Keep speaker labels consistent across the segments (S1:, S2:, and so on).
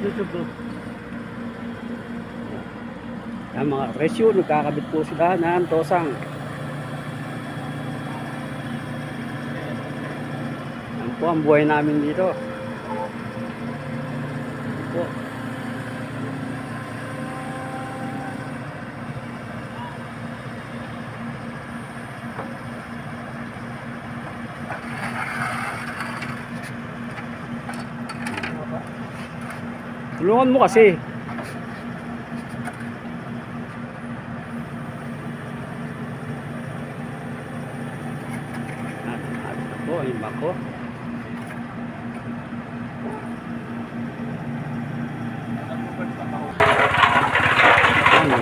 S1: YouTube. Yan mga rescue, nagkakabit po sila ng tosang. Yan po ang buhay namin dito. Yan po. Tulungan mo kasi. Ito, yung bako.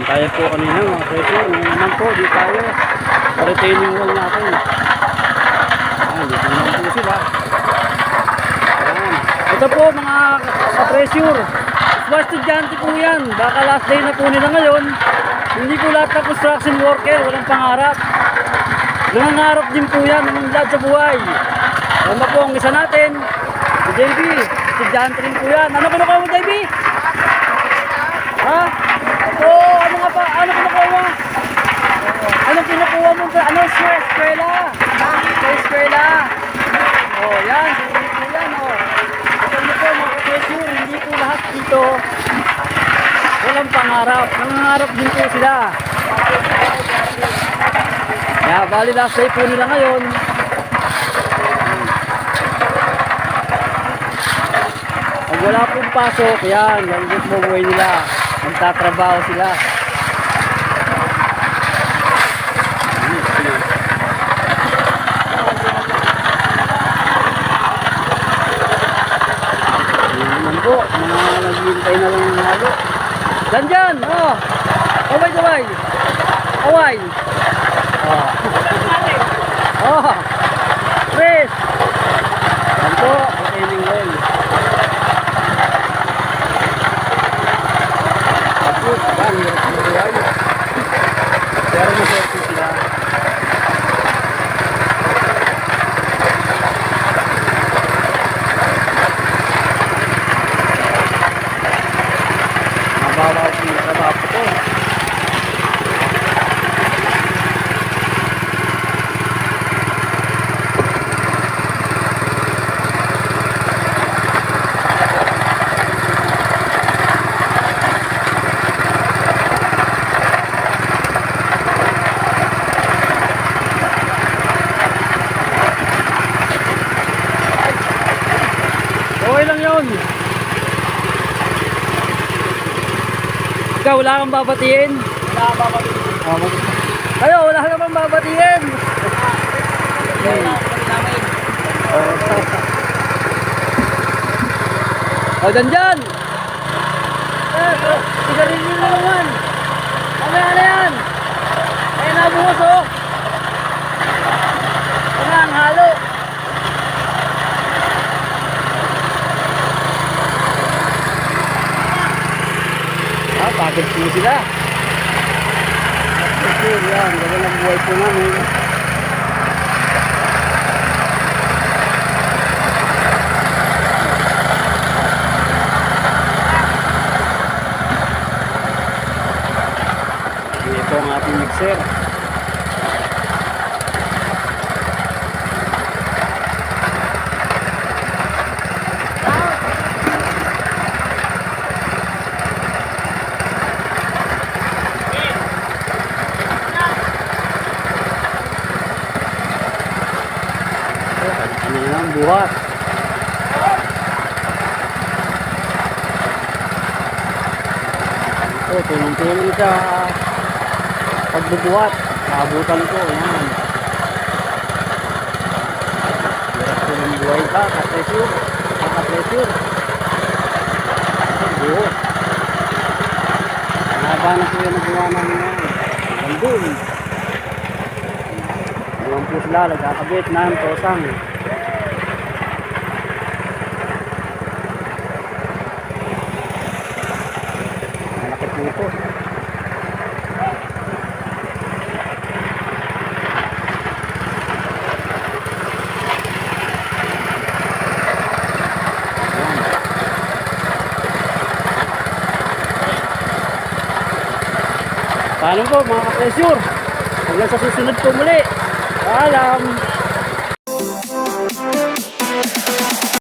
S1: Tayo po kanina mga pressure. Ngayon naman po, di tayo. Retaining wall natin. Dito naman po sila. Ito po mga ka-pressure. Mga estudyante po yan. Baka last day na po nila ngayon. Hindi po lahat ng construction worker. Walang pangarap. Nangangarap din po yan. Nangangarap sa buhay. Ano po ang isa natin? Si JB. Estudyante rin po yan. Ano kinukuha mo, JB? Ha? Oo, ano nga pa? Ano kinukuha mo? Anong kinukuha mo? Ano sa eskwela? Sa eskwela. Oh, yan. Yan, oh. Ano po mga ka-pressure, hindi po lahat dito walang pangarap. Nangangarap din po sila. Kaya bali last day po nila ngayon. Pag wala pong pasok, yan, yung buhay nila. Magtatrabaho sila. Po, mga naghihintay na lang ng halo. Dyan, oh. Kaway. Kaway. Oh. Oh. Chris. Yan po, retaining wall. Tapos, yan, hirap ng buhay. Pero masarap sila. Bawa ko yung trabaho ko. Okay lang yun. Ikaw, wala kang babatiin? Wala kang babatiin. Ayo, wala kang bang babatiin? Okay. O, dyan! Sigarin nyo na naman. Ano yan? Ayan na buhos, oh. Ano ang halo? Pagod po sila. Yan, gano'n ang buhay po namin. Ito ang ating mixer. Buhat. Ito, tulong-tulong sa pagbubuhat. Naabutan ko. Yan. Tulong buhay ka, ka-pressure. Ka-pressure. Buhat. Nahaba na po yung nagawa namin yan. Gandun. Iwan po sila, nagkakabit ng tosang. Ito. Paano po mga ka-pressure? Hanggang sa susunod po muli. Paalam.